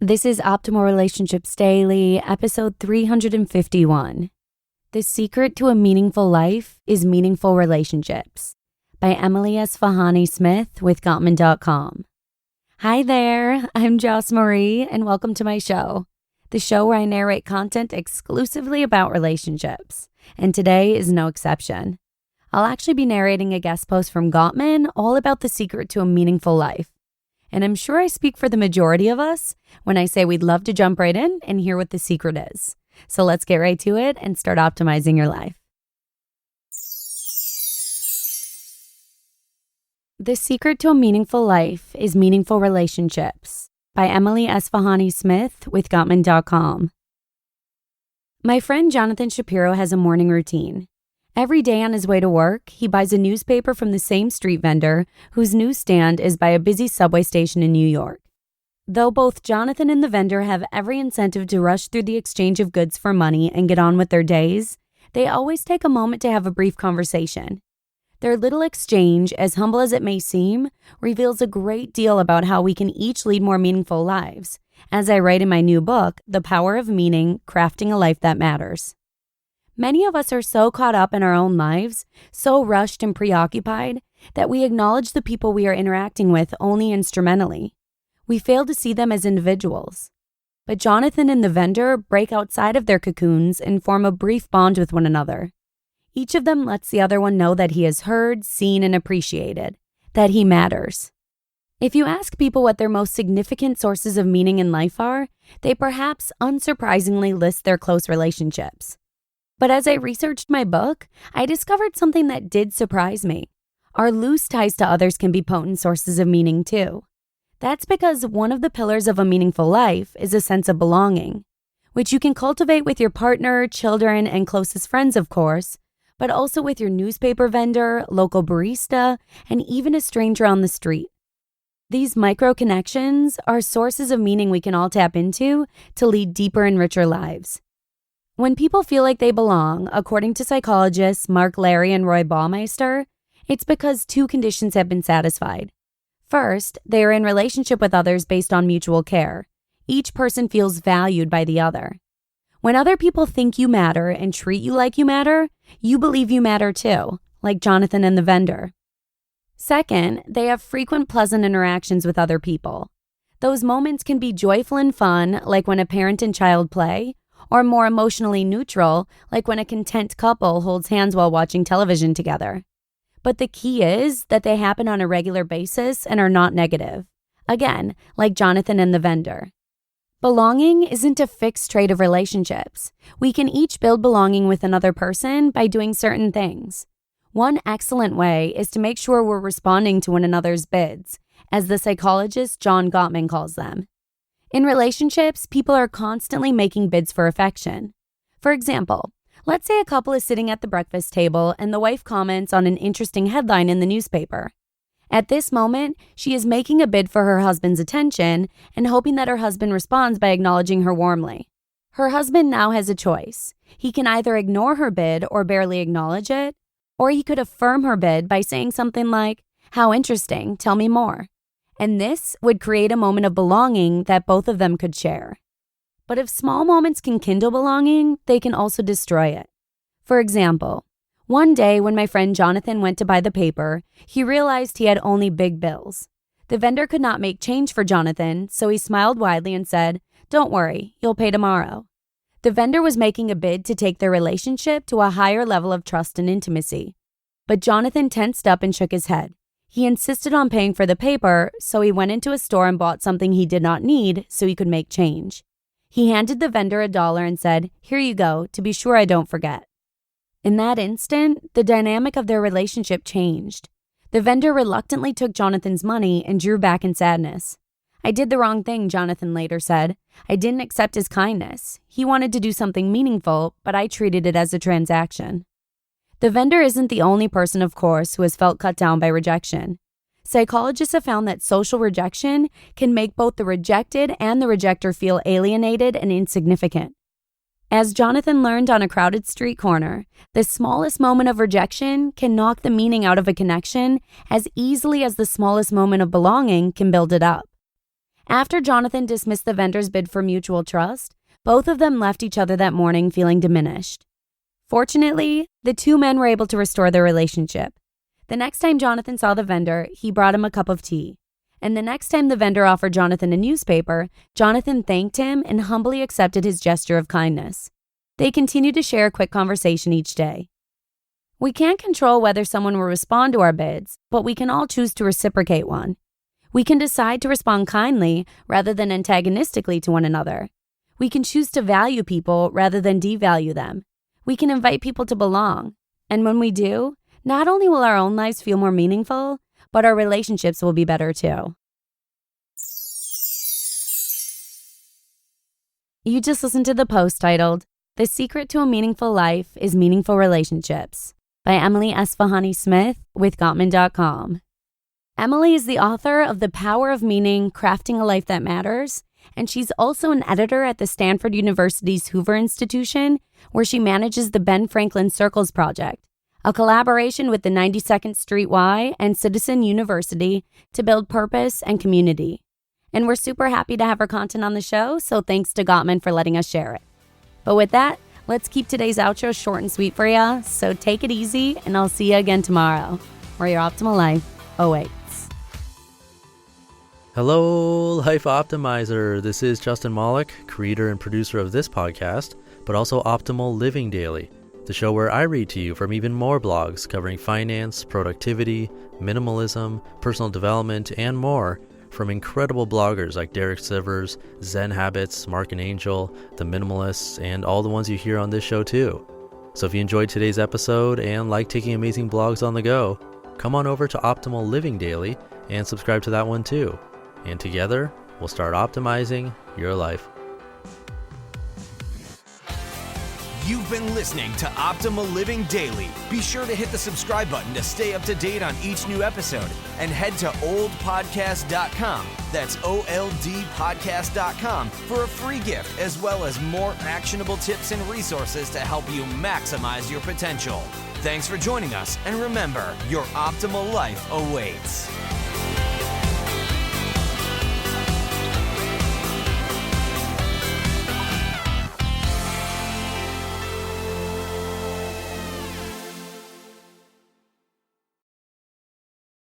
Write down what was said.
This is Optimal Relationships Daily, episode 351. The secret to a meaningful life is meaningful relationships, by Esfahani Smith with Gottman.com. Hi there, I'm Joss Marie, and welcome to my show, the show where I narrate content exclusively about relationships, and today is no exception. I'll actually be narrating a guest post from Gottman all about the secret to a meaningful life. And I'm sure I speak for the majority of us when I say we'd love to jump right in and hear what the secret is. So let's get right to it and start optimizing your life. The secret to a meaningful life is meaningful relationships, by Esfahani Smith with Gottman.com. My friend Jonathan Shapiro has a morning routine. Every day on his way to work, he buys a newspaper from the same street vendor whose newsstand is by a busy subway station in New York. Though both Jonathan and the vendor have every incentive to rush through the exchange of goods for money and get on with their days, they always take a moment to have a brief conversation. Their little exchange, as humble as it may seem, reveals a great deal about how we can each lead more meaningful lives, as I write in my new book, The Power of Meaning: Crafting a Life That Matters. Many of us are so caught up in our own lives, so rushed and preoccupied, that we acknowledge the people we are interacting with only instrumentally. We fail to see them as individuals. But Jonathan and the vendor break outside of their cocoons and form a brief bond with one another. Each of them lets the other one know that he is heard, seen, and appreciated, that he matters. If you ask people what their most significant sources of meaning in life are, they perhaps unsurprisingly list their close relationships. But as I researched my book, I discovered something that did surprise me. Our loose ties to others can be potent sources of meaning too. That's because one of the pillars of a meaningful life is a sense of belonging, which you can cultivate with your partner, children, and closest friends, of course, but also with your newspaper vendor, local barista, and even a stranger on the street. These micro connections are sources of meaning we can all tap into to lead deeper and richer lives. When people feel like they belong, according to psychologists Mark Larry and Roy Baumeister, it's because two conditions have been satisfied. First, they are in relationship with others based on mutual care. Each person feels valued by the other. When other people think you matter and treat you like you matter, you believe you matter too, like Jonathan and the vendor. Second, they have frequent pleasant interactions with other people. Those moments can be joyful and fun, like when a parent and child play, or more emotionally neutral, like when a content couple holds hands while watching television together. But the key is that they happen on a regular basis and are not negative. Again, like Jonathan and the vendor. Belonging isn't a fixed trait of relationships. We can each build belonging with another person by doing certain things. One excellent way is to make sure we're responding to one another's bids, as the psychologist John Gottman calls them. In relationships, people are constantly making bids for affection. For example, let's say a couple is sitting at the breakfast table and the wife comments on an interesting headline in the newspaper. At this moment, she is making a bid for her husband's attention and hoping that her husband responds by acknowledging her warmly. Her husband now has a choice. He can either ignore her bid or barely acknowledge it, or he could affirm her bid by saying something like, "How interesting, tell me more." And this would create a moment of belonging that both of them could share. But if small moments can kindle belonging, they can also destroy it. For example, one day when my friend Jonathan went to buy the paper, he realized he had only big bills. The vendor could not make change for Jonathan, so he smiled widely and said, "Don't worry, you'll pay tomorrow." The vendor was making a bid to take their relationship to a higher level of trust and intimacy. But Jonathan tensed up and shook his head. He insisted on paying for the paper, so he went into a store and bought something he did not need so he could make change. He handed the vendor $1 and said, "Here you go, to be sure I don't forget." In that instant, the dynamic of their relationship changed. The vendor reluctantly took Jonathan's money and drew back in sadness. "I did the wrong thing," Jonathan later said. "I didn't accept his kindness. He wanted to do something meaningful, but I treated it as a transaction." The vendor isn't the only person, of course, who has felt cut down by rejection. Psychologists have found that social rejection can make both the rejected and the rejecter feel alienated and insignificant. As Jonathan learned on a crowded street corner, the smallest moment of rejection can knock the meaning out of a connection as easily as the smallest moment of belonging can build it up. After Jonathan dismissed the vendor's bid for mutual trust, both of them left each other that morning feeling diminished. Fortunately, the two men were able to restore their relationship. The next time Jonathan saw the vendor, he brought him a cup of tea. And the next time the vendor offered Jonathan a newspaper, Jonathan thanked him and humbly accepted his gesture of kindness. They continued to share a quick conversation each day. We can't control whether someone will respond to our bids, but we can all choose to reciprocate one. We can decide to respond kindly rather than antagonistically to one another. We can choose to value people rather than devalue them. We can invite people to belong. And when we do, not only will our own lives feel more meaningful, but our relationships will be better too. You just listened to the post titled, "The Secret to a Meaningful Life is Meaningful Relationships" by Emily Esfahani Smith with Gottman.com. Emily is the author of The Power of Meaning, Crafting a Life That Matters, and she's also an editor at the Stanford University's Hoover Institution, where she manages the Ben Franklin Circles Project, a collaboration with the 92nd Street Y and Citizen University to build purpose and community. And we're super happy to have her content on the show, so thanks to Gottman for letting us share it. But with that, let's keep today's outro short and sweet for ya, so take it easy, and I'll see you again tomorrow, where your optimal life awaits. Hello, Life Optimizer. This is Justin Malik, creator and producer of this podcast, but also Optimal Living Daily, the show where I read to you from even more blogs covering finance, productivity, minimalism, personal development, and more from incredible bloggers like Derek Sivers, Zen Habits, Mark and Angel, The Minimalists, and all the ones you hear on this show too. So if you enjoyed today's episode and like taking amazing blogs on the go, come on over to Optimal Living Daily and subscribe to that one too. And together, we'll start optimizing your life. You've been listening to Optimal Living Daily. Be sure to hit the subscribe button to stay up to date on each new episode and head to oldpodcast.com. That's OLDpodcast.com for a free gift as well as more actionable tips and resources to help you maximize your potential. Thanks for joining us, and remember, your optimal life awaits.